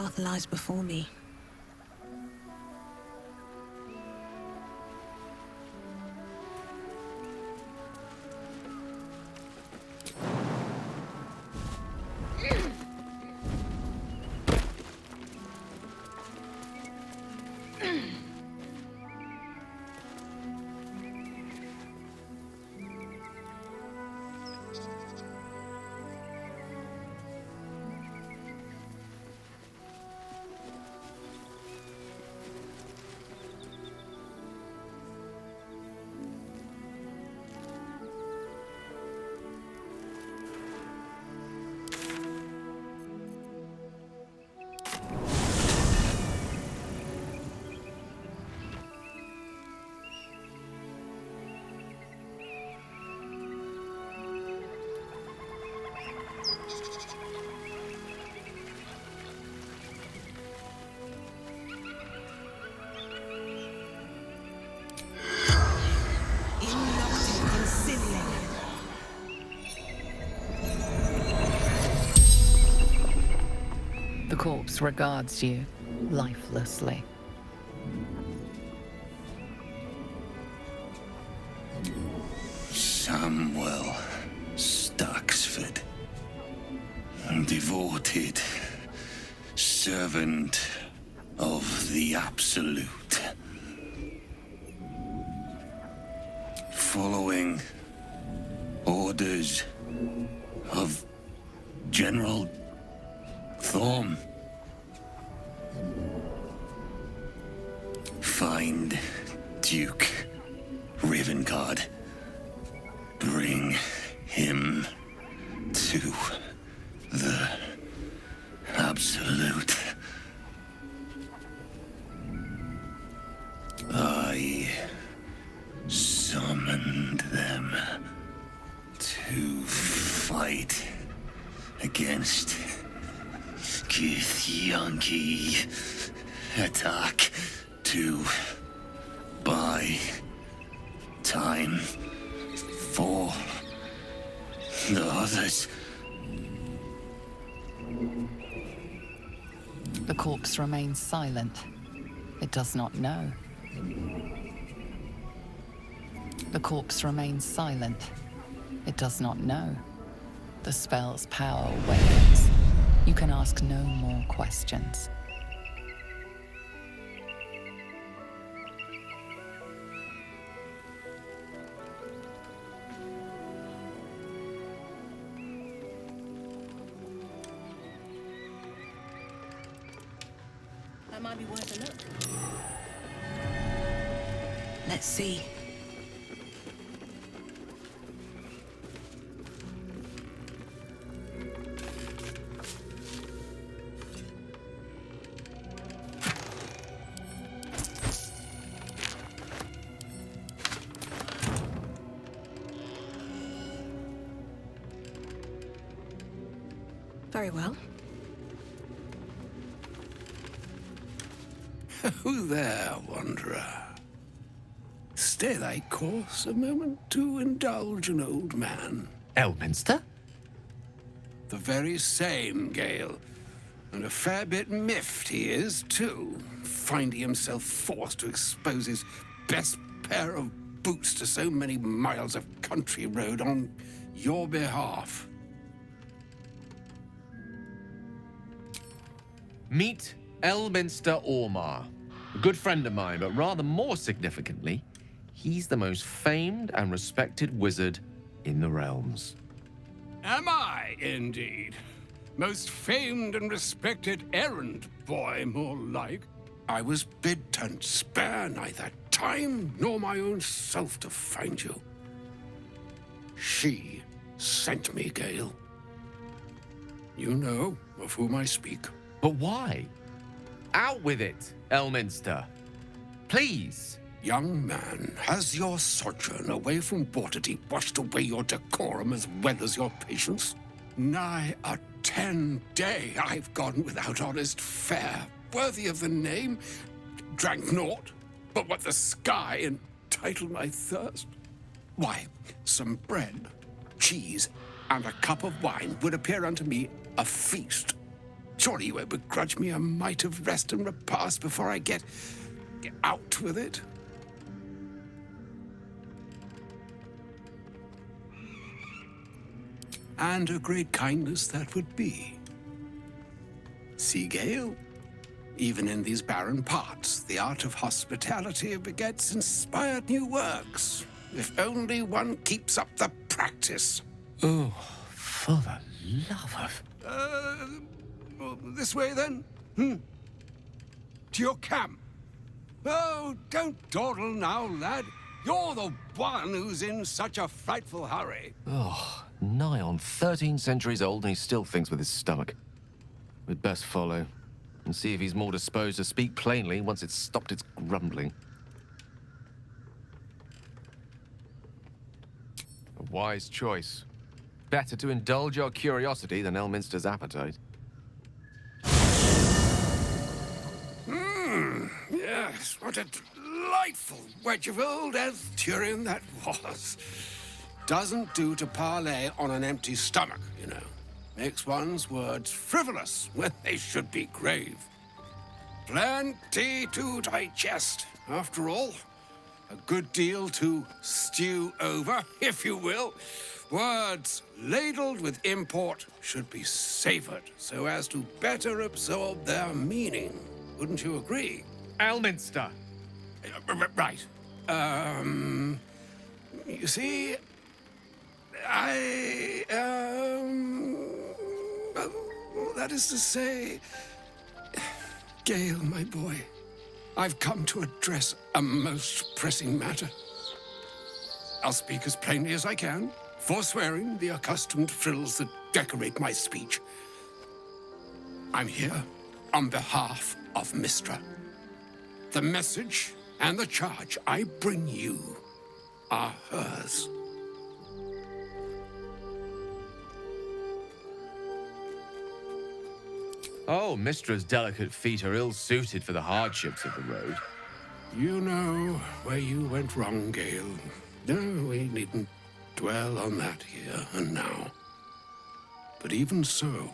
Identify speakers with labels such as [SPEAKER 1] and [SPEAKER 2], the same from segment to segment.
[SPEAKER 1] path lies before me.
[SPEAKER 2] The corpse regards you lifelessly.
[SPEAKER 3] Samuel Staxford, devoted servant of the Absolute, following orders of General Thorm. Find Duke Ravengard. Bring him to the Absolute. I summoned them to fight against Githyanki. Attack to buy time for the others.
[SPEAKER 2] The corpse remains silent. It does not know. The corpse remains silent. It does not know. The spell's power wanes. You can ask no more questions.
[SPEAKER 1] That might be worth a look. Let's see. Very well.
[SPEAKER 4] Who there, wanderer? Stay thy course a moment to indulge an old man.
[SPEAKER 5] Elminster?
[SPEAKER 4] The very same, Gale. And a fair bit miffed he is, too, finding himself forced to expose his best pair of boots to so many miles of country road on your behalf.
[SPEAKER 5] Meet Elminster Ormar. A good friend of mine, but rather more significantly, he's the most famed and respected wizard in the realms.
[SPEAKER 4] Am I, indeed? Most famed and respected errand boy, more like. I was bid to spare neither time nor my own self to find you. She sent me, Gale. You know of whom I speak.
[SPEAKER 5] But why? Out with it, Elminster. Please.
[SPEAKER 4] Young man, has your sojourn away from Waterdeep washed away your decorum as well as your patience? Nigh a 10-day I've gone without honest fare, worthy of the name. Drank naught but what the sky entitled my thirst. Why, some bread, cheese, and a cup of wine would appear unto me a feast. Surely you won't begrudge me a mite of rest and repast before I get out with it. And a great kindness that would be. See, Gale? Even in these barren parts, the art of hospitality begets inspired new works. If only one keeps up the practice.
[SPEAKER 5] Oh, for the love of...
[SPEAKER 4] Well, this way then? To your camp. Oh, don't dawdle now, lad. You're the one who's in such a frightful hurry.
[SPEAKER 5] Oh, nigh on 13 centuries old and he still thinks with his stomach. We'd best follow and see if he's more disposed to speak plainly once it's stopped its grumbling. A wise choice. Better to indulge your curiosity than Elminster's appetite.
[SPEAKER 4] Yes, what a delightful wedge of old Arthurian that was. Doesn't do to parley on an empty stomach, you know. Makes one's words frivolous when they should be grave. Plenty to digest, after all. A good deal to stew over, if you will. Words ladled with import should be savored so as to better absorb their meaning. Wouldn't you agree?
[SPEAKER 5] Elminster!
[SPEAKER 4] Right. You see, that is to say, Gale, my boy, I've come to address a most pressing matter. I'll speak as plainly as I can, forswearing the accustomed frills that decorate my speech. I'm here on behalf of Mystra. The message and the charge I bring you are hers.
[SPEAKER 5] Oh, Mistra's delicate feet are ill-suited for the hardships of the road.
[SPEAKER 4] You know where you went wrong, Gale. No, we needn't dwell on that here and now. But even so,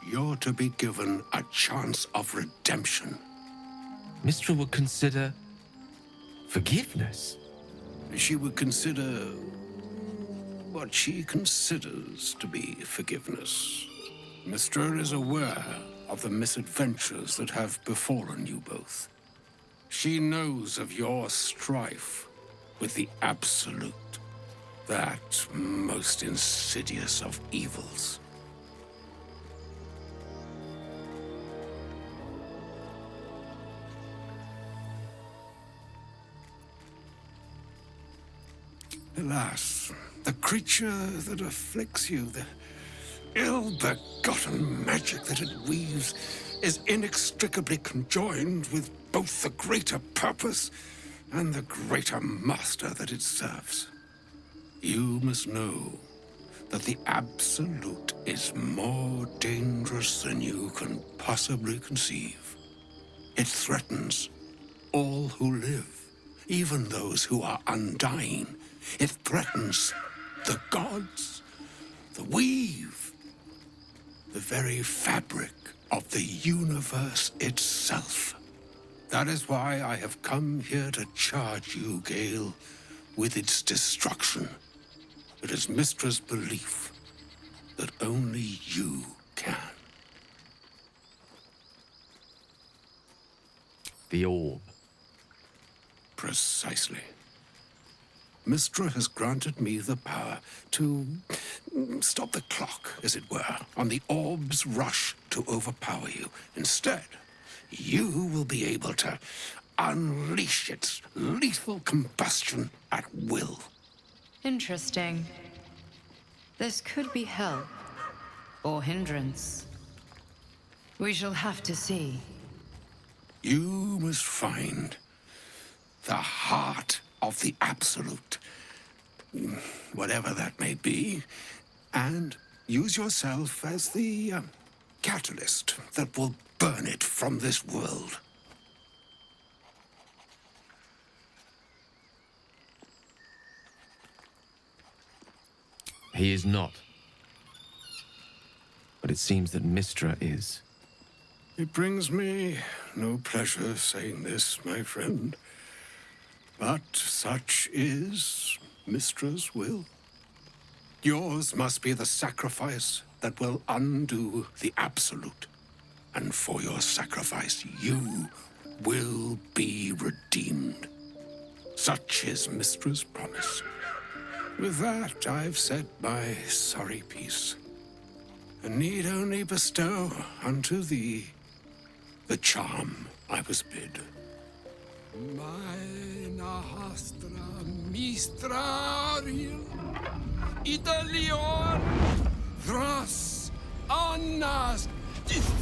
[SPEAKER 4] you're to be given a chance of redemption.
[SPEAKER 5] Mistra would consider... forgiveness?
[SPEAKER 4] She would consider what she considers to be forgiveness. Mystra is aware of the misadventures that have befallen you both. She knows of your strife with the Absolute, that most insidious of evils. Alas, the creature that afflicts you, the ill-begotten magic that it weaves, is inextricably conjoined with both the greater purpose and the greater master that it serves. You must know that the Absolute is more dangerous than you can possibly conceive. It threatens all who live, even those who are undying. It threatens the gods, the weave, the very fabric of the universe itself. That is why I have come here to charge you, Gale, with its destruction. It is Mistra's belief that only you can.
[SPEAKER 5] The orb.
[SPEAKER 4] Precisely. Mystra has granted me the power to stop the clock, as it were, on the orb's rush to overpower you. Instead, you will be able to unleash its lethal combustion at will.
[SPEAKER 6] Interesting. This could be help or hindrance. We shall have to see.
[SPEAKER 4] You must find the heart of the Absolute, whatever that may be, and use yourself as the catalyst that will burn it from this world.
[SPEAKER 5] He is not. But it seems that Mystra is.
[SPEAKER 4] It brings me no pleasure saying this, my friend, but such is Mystra's will. Yours must be the sacrifice that will undo the absolute. And for your sacrifice, you will be redeemed. Such is Mystra's promise. With that, I've said my sorry piece, and need only bestow unto thee the charm I was bid. Mina hastra mistraril Italion thras annas distra.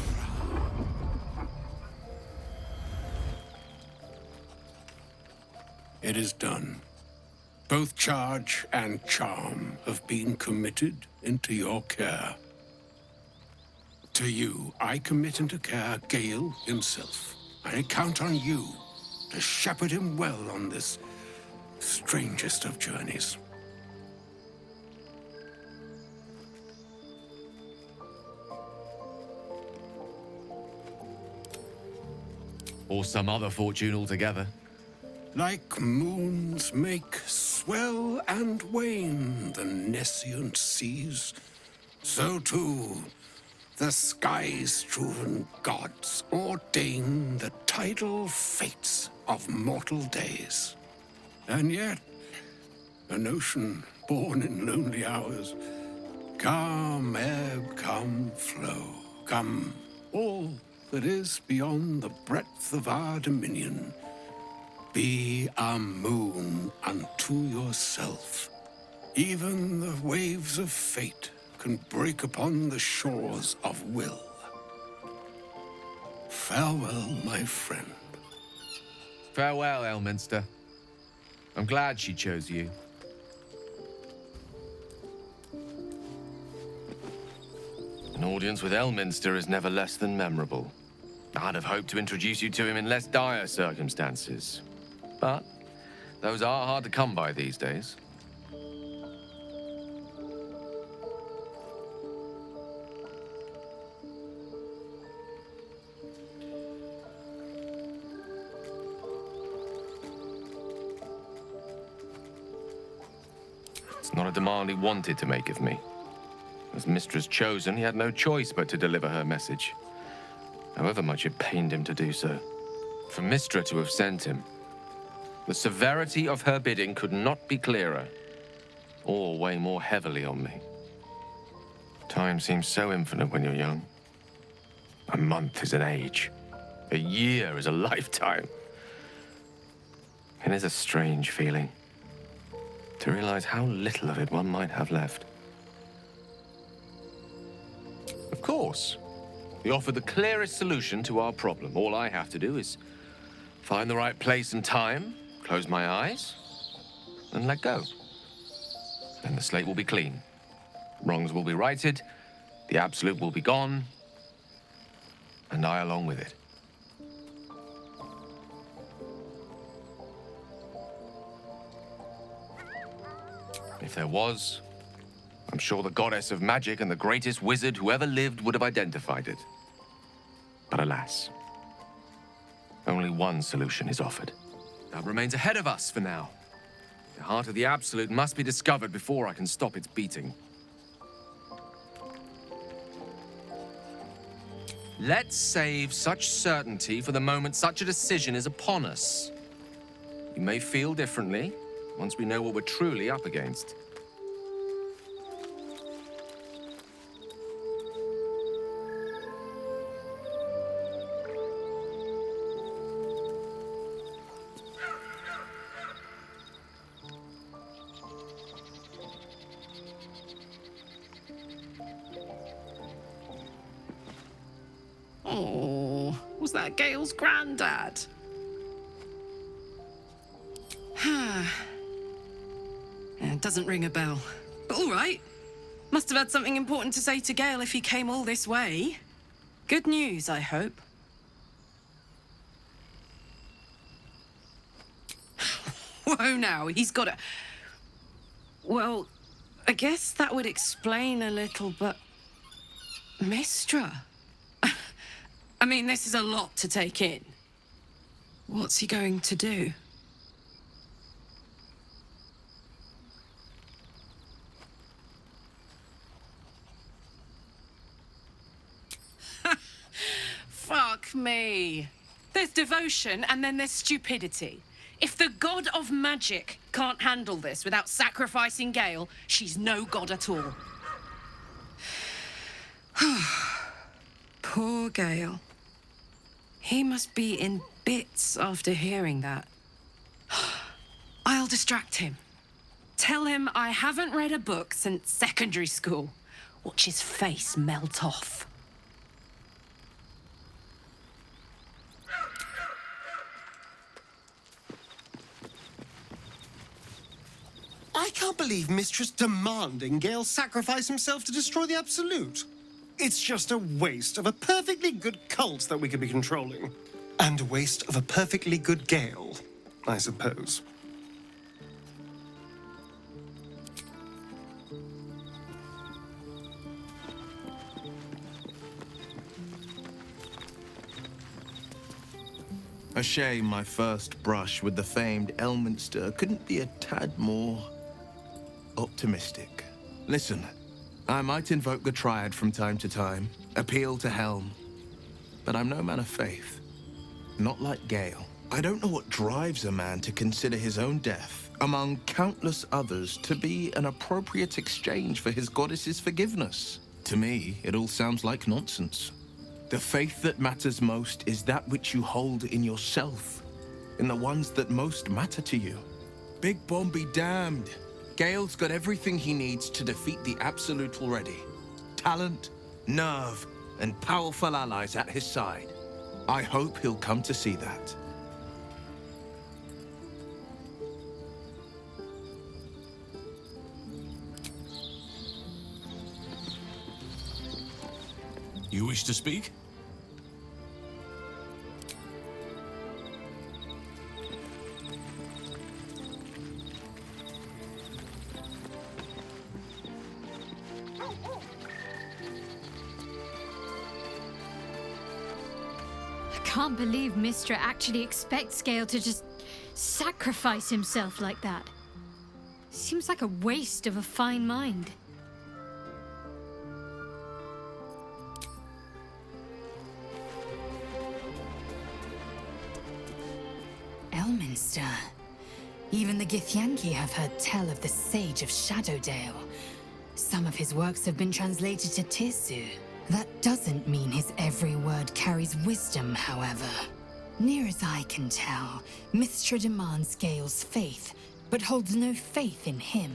[SPEAKER 4] It is done. Both charge and charm have been committed into your care. To you, I commit into care Gale himself. I count on you to shepherd him well on this strangest of journeys.
[SPEAKER 5] Or some other fortune altogether.
[SPEAKER 4] Like moons make swell and wane the nescient seas, so too the sky-strewn gods ordain the tidal fates of mortal days. And yet, an ocean born in lonely hours, come ebb, come flow, come all that is beyond the breadth of our dominion. Be a moon unto yourself. Even the waves of fate can break upon the shores of will. Farewell, my friend.
[SPEAKER 5] Farewell, Elminster. I'm glad she chose you. An audience with Elminster is never less than memorable. I'd have hoped to introduce you to him in less dire circumstances. But those are hard to come by these days. It's not a demand he wanted to make of me. As Mistress chosen, he had no choice but to deliver her message, however much it pained him to do so. For Mystra to have sent him, the severity of her bidding could not be clearer, or weigh more heavily on me. Time seems so infinite when you're young. A month is an age. A year is a lifetime. It is a strange feeling to realize how little of it one might have left. Of course, he offered the clearest solution to our problem. All I have to do is find the right place and time, close my eyes, and let go. Then the slate will be clean. Wrongs will be righted, the absolute will be gone, and I along with it. If there was, I'm sure the goddess of magic and the greatest wizard who ever lived would have identified it. But alas, only one solution is offered. That remains ahead of us for now. The heart of the Absolute must be discovered before I can stop its beating. Let's save such certainty for the moment such a decision is upon us. You may feel differently once we know what we're truly up against.
[SPEAKER 7] Oh, was that Gale's granddad? It doesn't ring a bell. But all right. Must have had something important to say to Gale if he came all this way. Good news, I hope. Whoa now, he's got a... Well, I guess that would explain a little, but... Mistra? I mean, this is a lot to take in. What's he going to do? Fuck me. There's devotion and then there's stupidity. If the god of magic can't handle this without sacrificing Gale, she's no god at all. Poor Gale. He must be in bits after hearing that. I'll distract him. Tell him I haven't read a book since secondary school. Watch his face melt off.
[SPEAKER 8] I can't believe Mistress demanding Gale sacrifice himself to destroy the Absolute. It's just a waste of a perfectly good cult that we could be controlling. And a waste of a perfectly good Gale, I suppose.
[SPEAKER 9] A shame my first brush with the famed Elminster couldn't be a tad more optimistic. Listen, I might invoke the Triad from time to time, appeal to Helm, but I'm no man of faith. Not like Gale. I don't know what drives a man to consider his own death, among countless others, to be an appropriate exchange for his goddess's forgiveness. To me, it all sounds like nonsense. The faith that matters most is that which you hold in yourself, in the ones that most matter to you. Big Bomb be damned. Gale's got everything he needs to defeat the Absolute already. Talent, nerve, and powerful allies at his side. I hope he'll come to see that.
[SPEAKER 10] You wish to speak?
[SPEAKER 11] I can't believe Mistra actually expects Gale to just sacrifice himself like that. Seems like a waste of a fine mind.
[SPEAKER 12] Elminster. Even the Githyanki have heard tell of the Sage of Shadowdale. Some of his works have been translated to Tirsu. That doesn't mean his every word carries wisdom, however. Near as I can tell, Mistra demands Gale's faith, but holds no faith in him.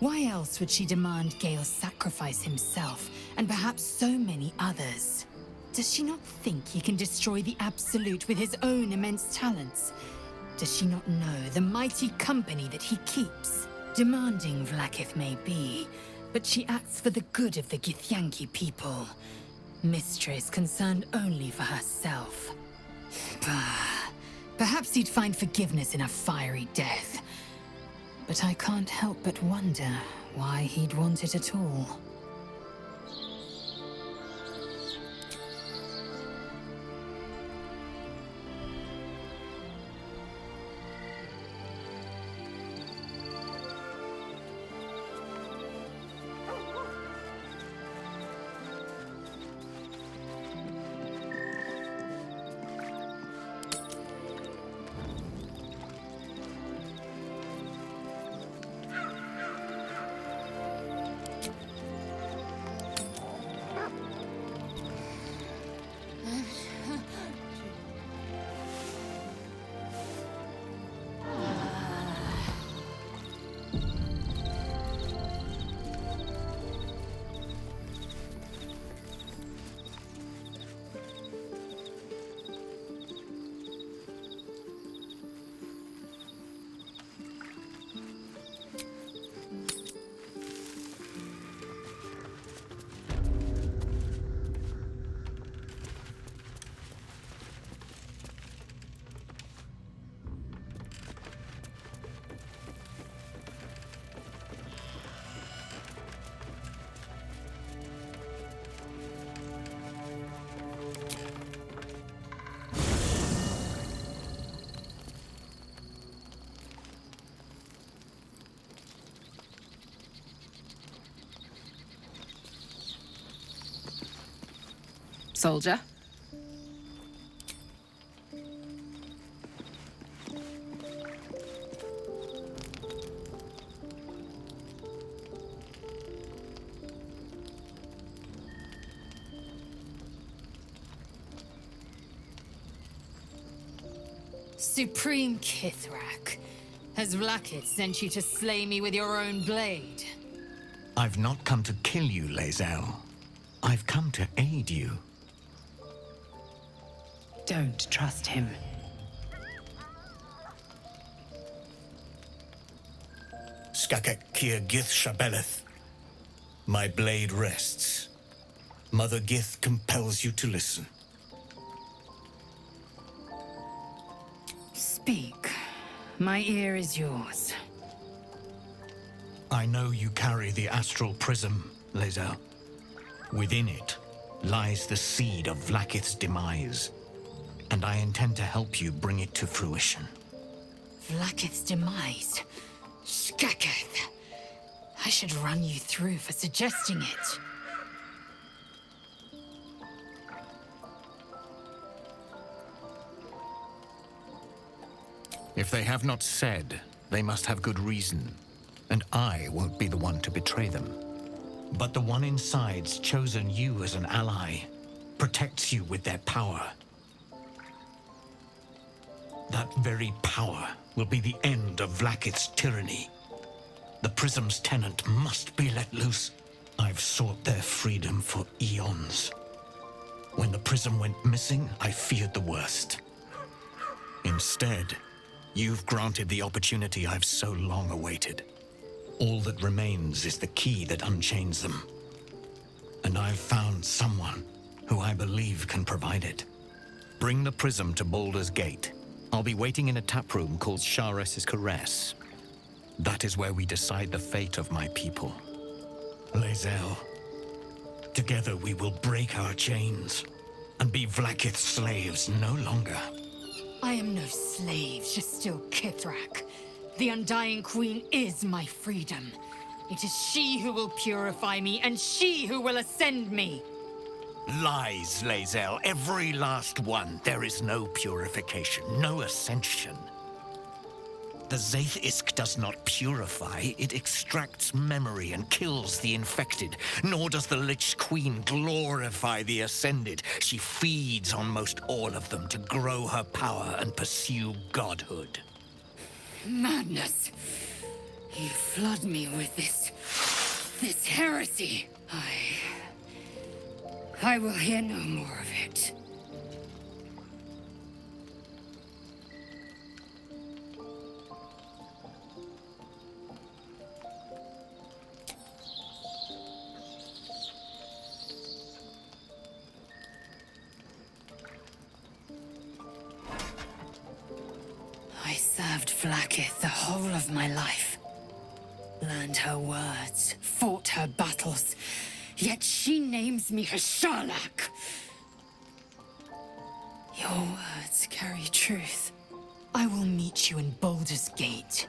[SPEAKER 12] Why else would she demand Gale sacrifice himself, and perhaps so many others? Does she not think he can destroy the Absolute with his own immense talents? Does she not know the mighty company that he keeps? Demanding Vlaakith may be, but she acts for the good of the Githyanki people. Mistra is concerned only for herself. Perhaps he'd find forgiveness in a fiery death. But I can't help but wonder why he'd want it at all.
[SPEAKER 7] soldier.
[SPEAKER 12] Supreme Kithrak, has Vlakith sent you to slay me with your own blade?
[SPEAKER 13] I've not come to kill you, Lae'zel. I've come to aid you.
[SPEAKER 6] Don't trust him.
[SPEAKER 13] Skakek Kia Gith Shabeleth. My blade rests. Mother Gith compels you to listen.
[SPEAKER 12] Speak. My ear is yours.
[SPEAKER 13] I know you carry the astral prism, Lae'zel. Within it lies the seed of Vlakith's demise, and I intend to help you bring it to fruition.
[SPEAKER 12] Vlakith's demise? Skaketh. I should run you through for suggesting it.
[SPEAKER 13] If they have not said, they must have good reason, and I won't be the one to betray them. But the one inside's chosen you as an ally, protects you with their power. That very power will be the end of Vlakith's tyranny. The Prism's tenant must be let loose. I've sought their freedom for eons. When the Prism went missing, I feared the worst. Instead, you've granted the opportunity I've so long awaited. All that remains is the key that unchains them. And I've found someone who I believe can provide it. Bring the Prism to Baldur's Gate. I'll be waiting in a taproom called Shares's Caress. That is where we decide the fate of my people. Lae'zel, together we will break our chains and be Vlakith's slaves no longer.
[SPEAKER 12] I am no slave, just still Kithrak. The Undying Queen is my freedom. It is she who will purify me, and she who will ascend me.
[SPEAKER 13] Lies, Lae'zel, every last one. There is no purification, no ascension. The Zaith Isk does not purify, it extracts memory and kills the infected. Nor does the Lich Queen glorify the ascended. She feeds on most all of them to grow her power and pursue godhood.
[SPEAKER 12] Madness! You flood me with this heresy. I will hear no more of it. I served Vlakith the whole of my life. Learned her words, fought her battles, yet she names me her Sharlak. Your words carry truth. I will meet you in Baldur's Gate.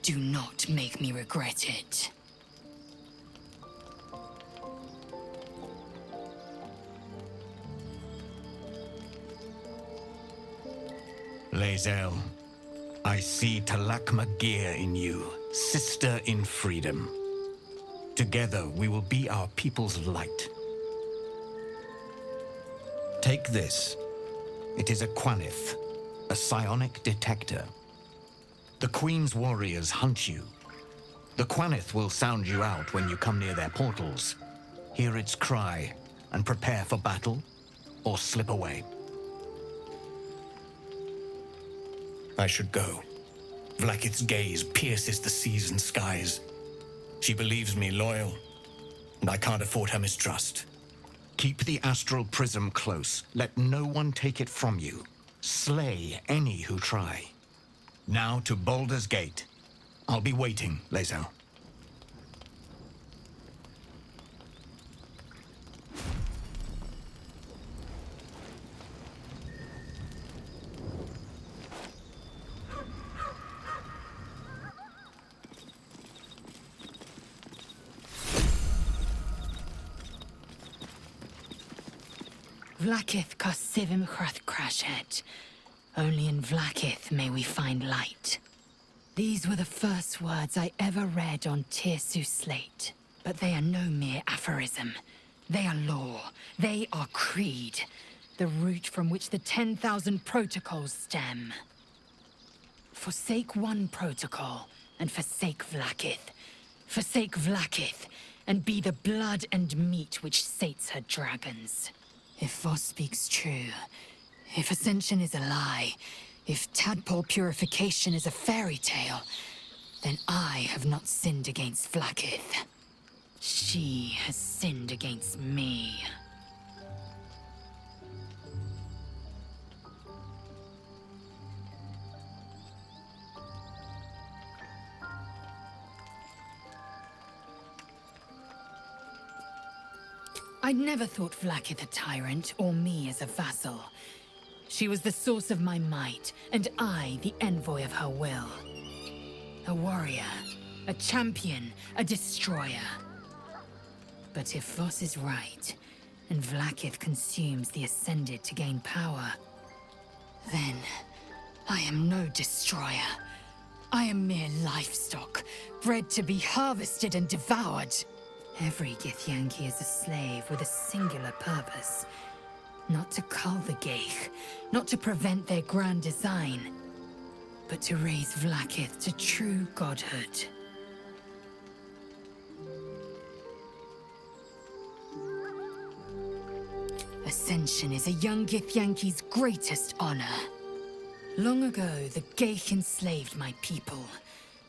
[SPEAKER 12] Do not make me regret it.
[SPEAKER 13] Lae'zel, I see Talak Magir in you, sister in freedom. Together, we will be our people's light. Take this. It is a Quanith, a psionic detector. The Queen's warriors hunt you. The Quanith will sound you out when you come near their portals. Hear its cry and prepare for battle, or slip away. I should go. Vlakith's gaze pierces the seas and skies. She believes me loyal, and I can't afford her mistrust. Keep the astral prism close. Let no one take it from you. Slay any who try. Now to Baldur's Gate. I'll be waiting, Lae'zel.
[SPEAKER 12] Vlakith Karsivim Hrath Crashhead. Only in Vlakith may we find light. These were the first words I ever read on Tirsu's slate. But they are no mere aphorism. They are law. They are creed. The root from which the 10,000 protocols stem. Forsake one protocol, and forsake Vlakith. Forsake Vlakith, and be the blood and meat which sates her dragons. If Voss speaks true, if Ascension is a lie, if tadpole purification is a fairy tale, then I have not sinned against Vlakith. She has sinned against me. I'd never thought Vlakith a tyrant, or me as a vassal. She was the source of my might, and I the envoy of her will. A warrior, a champion, a destroyer. But if Voss is right, and Vlakith consumes the Ascended to gain power, then I am no destroyer. I am mere livestock, bred to be harvested and devoured. Every Githyanki is a slave with a singular purpose. Not to cull the Geich, not to prevent their grand design, but to raise Vlakith to true godhood. Ascension is a young Githyanki's greatest honor. Long ago, the Geich enslaved my people.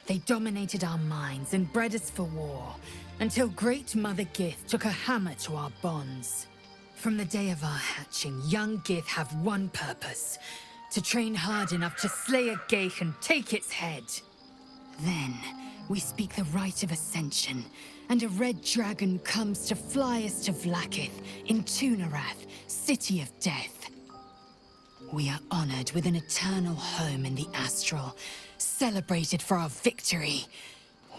[SPEAKER 12] They dominated our minds and bred us for war, until Great Mother Gith took a hammer to our bonds. From the day of our hatching, young Gith have one purpose: to train hard enough to slay a Geich and take its head. Then, we speak the rite of Ascension, and a red dragon comes to fly us to Vlakith in Tunarath, City of Death. We are honored with an eternal home in the Astral, celebrated for our victory.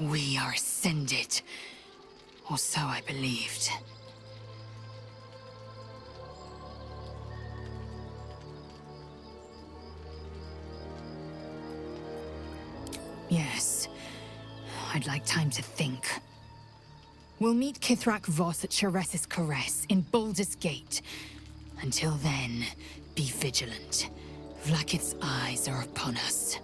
[SPEAKER 12] We are ascended. Or so I believed. Yes. I'd like time to think. We'll meet Kithrak Voss at Chares's Caress in Baldur's Gate. Until then, be vigilant. Vlakith's eyes are upon us.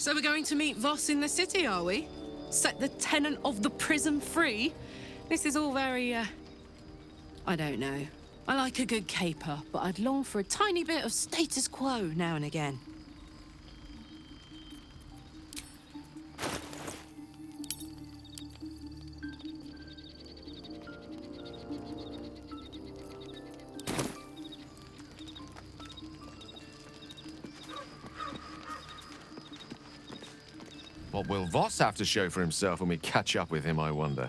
[SPEAKER 7] So we're going to meet Voss in the city, are we? Set the tenant of the prison free? This is all very, I don't know. I like a good caper, but I'd long for a tiny bit of status quo now and again.
[SPEAKER 5] What will Voss have to show for himself when we catch up with him, I wonder?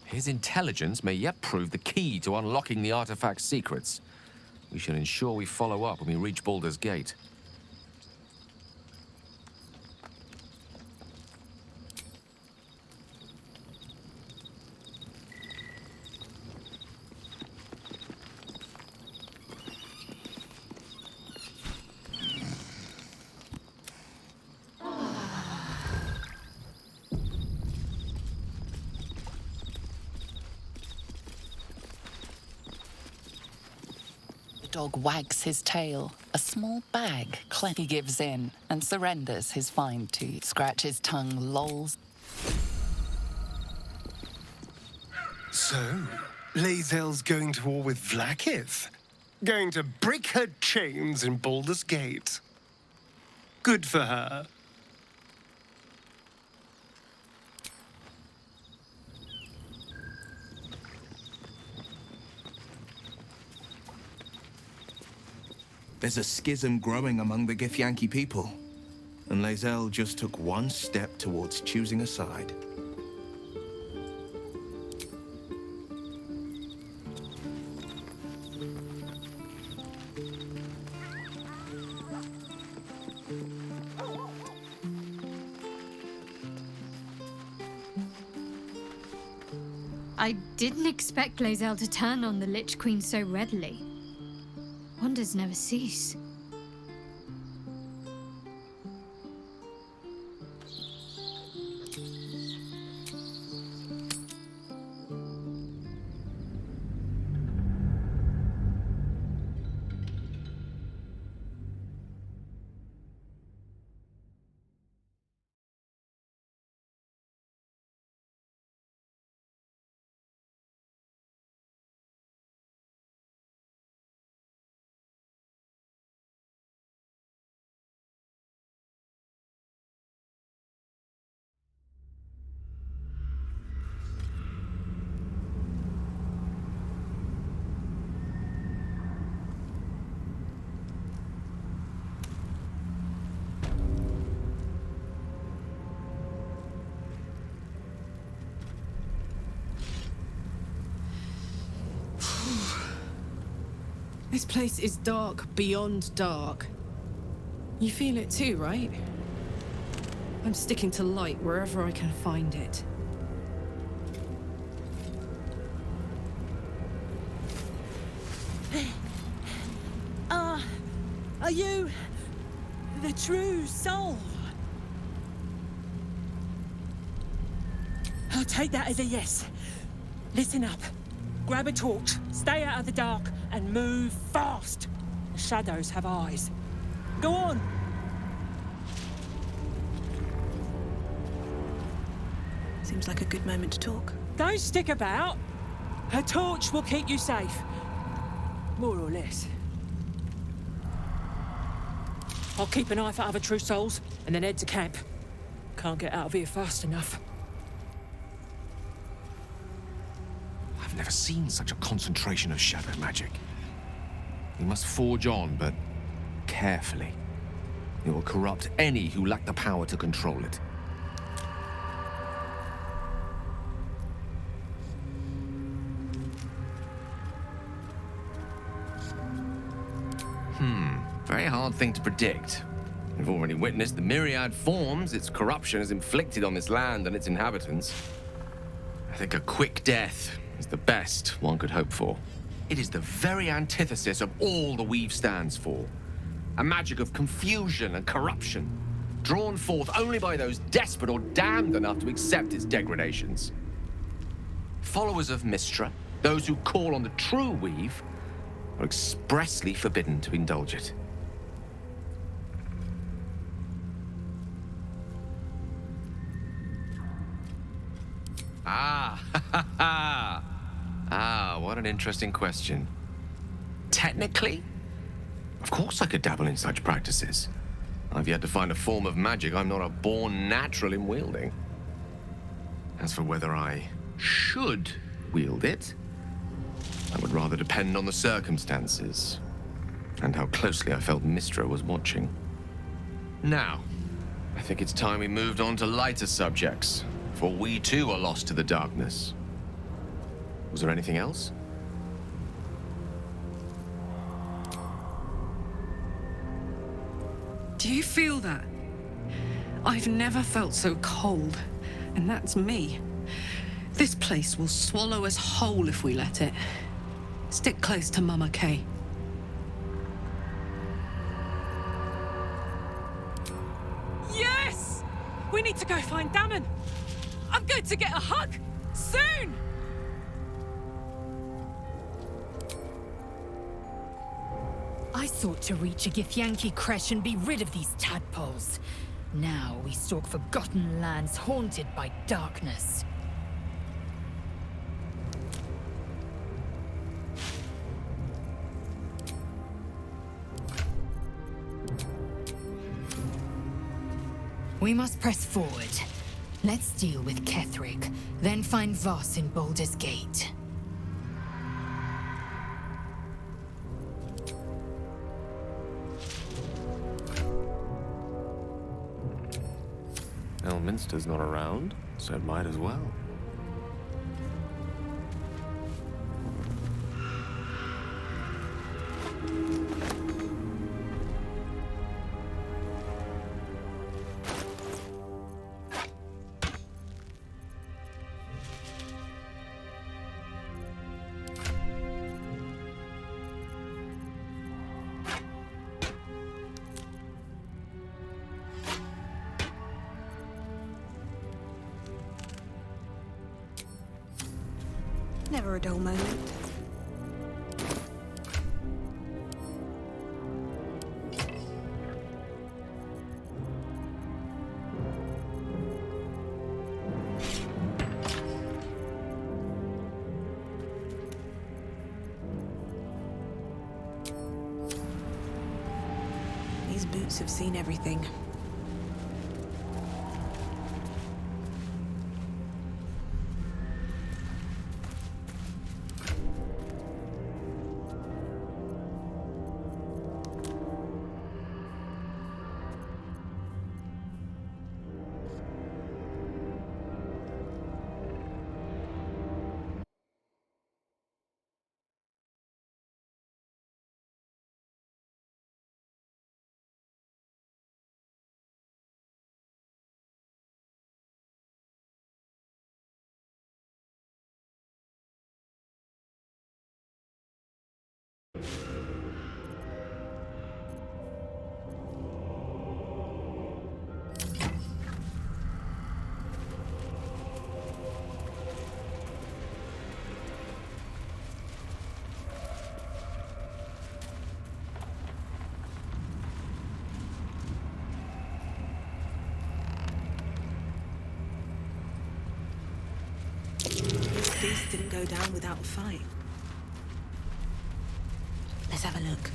[SPEAKER 5] His intelligence may yet prove the key to unlocking the artifact's secrets. We shall ensure we follow up when we reach Baldur's Gate.
[SPEAKER 2] The dog wags his tail. A small bag He gives in and surrenders his fine tooth. Scratches tongue, lolls.
[SPEAKER 8] So, Lae'zel's going to war with Vlakith? Going to break her chains in Baldur's Gate? Good for her.
[SPEAKER 9] There's a schism growing among the Githyanki people, and Lae'zel just took one step towards choosing a side.
[SPEAKER 11] Didn't expect Lae'zel to turn on the Lich Queen so readily. Wonders never cease.
[SPEAKER 7] This place is dark beyond dark. You feel it too, right? I'm sticking to light wherever I can find it.
[SPEAKER 14] Are you the true soul? I'll take that as a yes. Listen up. Grab a torch, stay out of the dark, and move fast. The shadows have eyes. Go on!
[SPEAKER 1] Seems like a good moment to talk.
[SPEAKER 14] Don't stick about. Her torch will keep you safe. More or less. I'll keep an eye for other true souls, and then head to camp. Can't get out of here fast enough.
[SPEAKER 5] I've never seen such a concentration of shadow magic. We must forge on, but carefully. It will corrupt any who lack the power to control it. Very hard thing to predict. We've already witnessed the myriad forms its corruption has inflicted on this land and its inhabitants. I think a quick death is the best one could hope for. It is the very antithesis of all the Weave stands for. A magic of confusion and corruption, drawn forth only by those desperate or damned enough to accept its degradations. Followers of Mystra, those who call on the true Weave, are expressly forbidden to indulge it. What an interesting question. Technically, of course I could dabble in such practices. I've yet to find a form of magic I'm not a born natural in wielding. As for whether I should wield it, I would rather depend on the circumstances and how closely I felt Mystra was watching. Now, I think it's time we moved on to lighter subjects, for we too are lost to the darkness. Was there anything else?
[SPEAKER 7] Do you feel that? I've never felt so cold, and that's me. This place will swallow us whole if we let it. Stick close to Mama Kay.
[SPEAKER 14] Yes! We need to go find Damon. I'm going to get a hug soon!
[SPEAKER 12] I sought to reach a Githyanki creche and be rid of these tadpoles. Now we stalk forgotten lands haunted by darkness. We must press forward. Let's deal with Ketheric, then find Voss in Baldur's Gate.
[SPEAKER 5] Elminster's not around, so it might as well.
[SPEAKER 1] Never a dull moment. These boots have seen everything. This feast didn't go down without a fight. Let's have a look.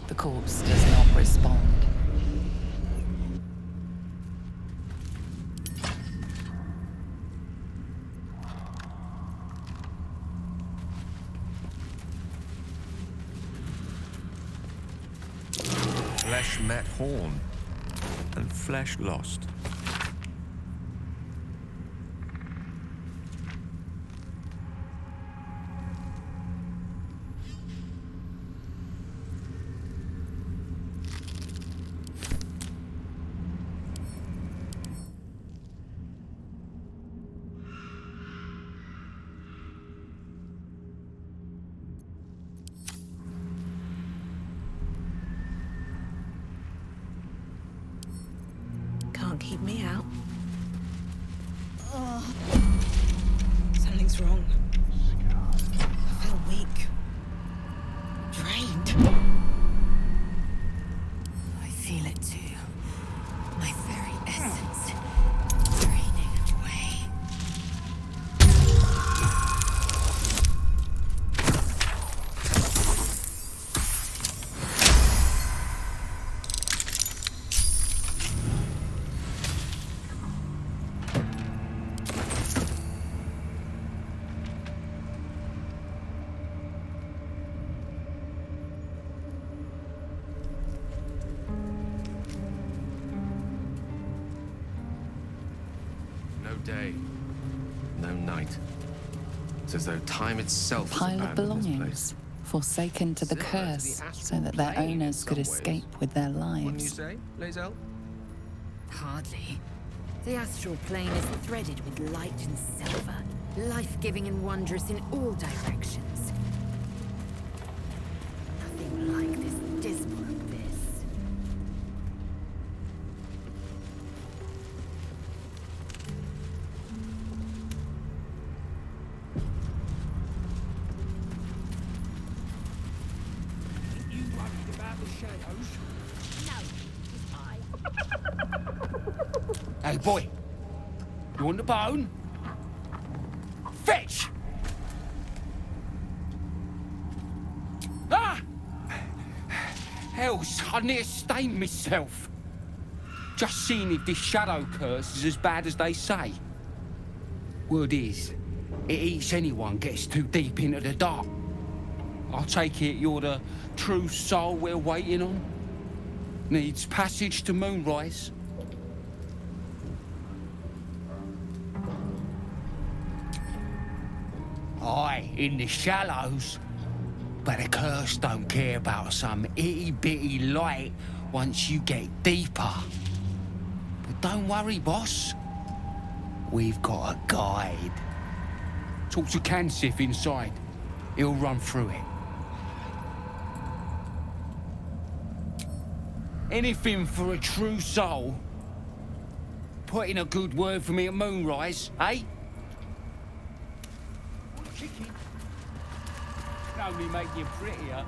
[SPEAKER 2] The corpse does not respond.
[SPEAKER 15] Flesh met horn, and flesh lost.
[SPEAKER 1] Can't keep me out. Oh. Something's wrong. I feel weak. Drained.
[SPEAKER 12] I feel it too. My very essence draining away.
[SPEAKER 5] No day, no night. It's as though time itself has
[SPEAKER 2] Pile of
[SPEAKER 5] abandoned this place.
[SPEAKER 2] belongings, forsaken to the curse, so that their owners could escape with their
[SPEAKER 15] Wouldn't you
[SPEAKER 2] lives.
[SPEAKER 15] say, Lae'zel?
[SPEAKER 16] Hardly. The astral plane is threaded with light and silver, life-giving and wondrous in all directions. Nothing like this dismal abyss.
[SPEAKER 14] You worried about the shadows? No,
[SPEAKER 17] Hey, boy. You want the bone? Fetch! Ah! Hells, I near stained myself. Just seeing if this shadow curse is as bad as they say. Word is, it eats anyone gets too deep into the dark. I take it you're the true soul we're waiting on? Needs passage to Moonrise? die in the shallows. But the curse don't care about some itty-bitty light once you get deeper. But don't worry, boss. We've got a guide. Talk to Kansif inside. He'll run through it. Anything for a true soul. Put in a good word for me at moonrise, eh? Chicken. Can only make you prettier.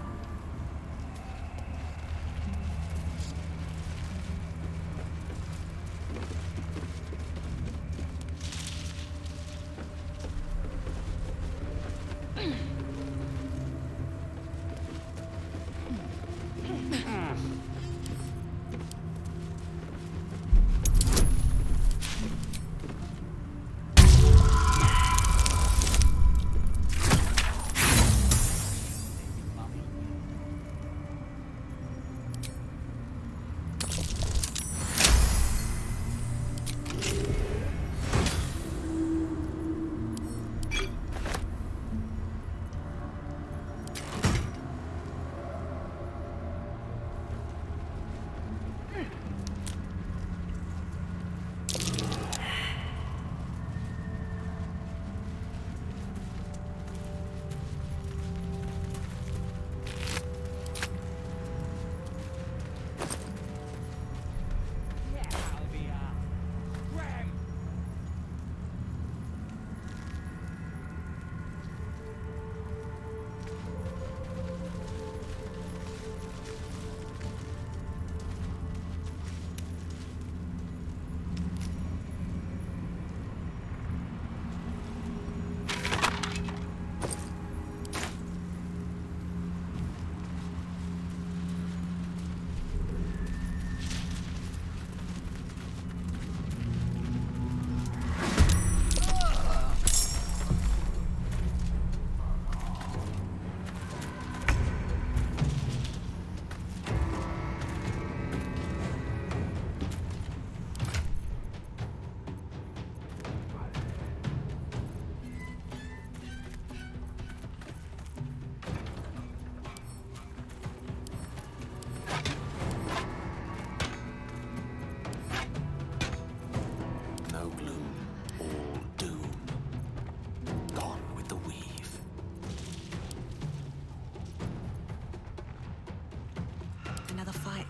[SPEAKER 1] Another fight.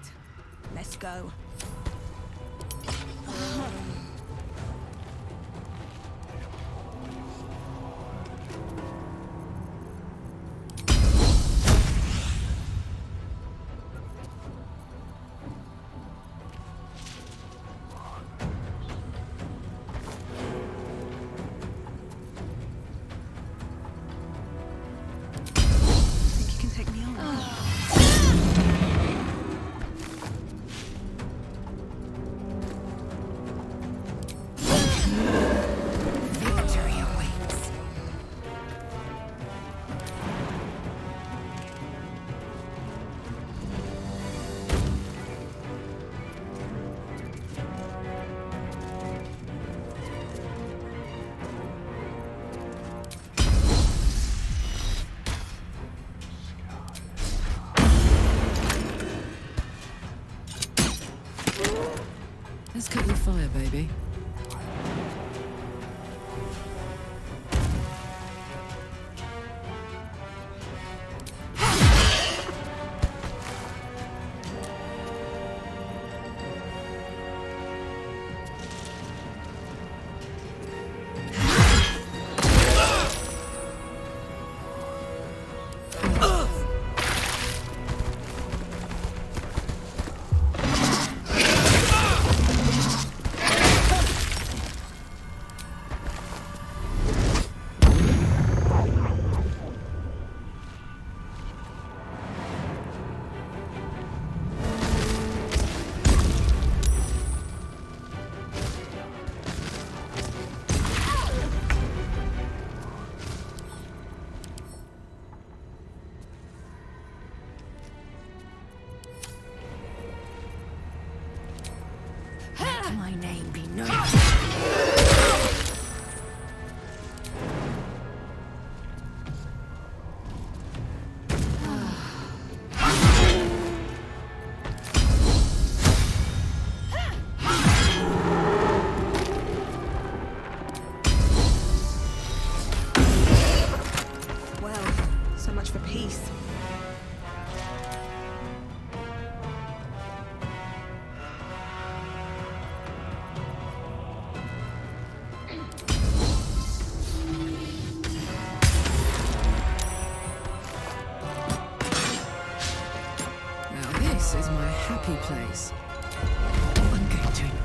[SPEAKER 1] Let's go. Think you can take me on?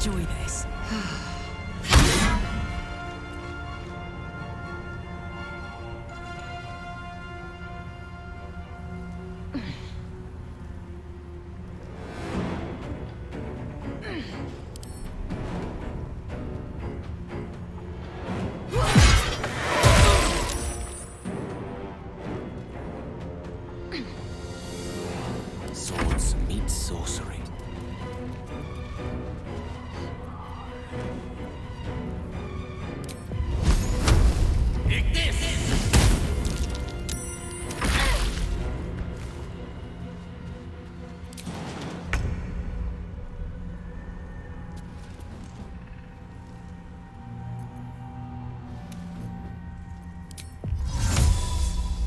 [SPEAKER 1] enjoy this.
[SPEAKER 18] Swords meet sorcery. Take this!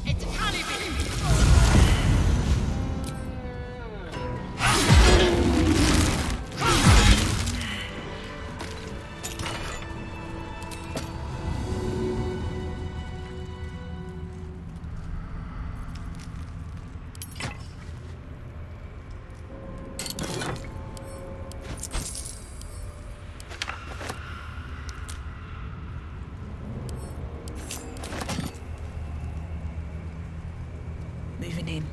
[SPEAKER 19] It's Caliban!
[SPEAKER 1] Moving in.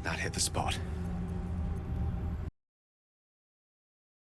[SPEAKER 18] That hit the spot.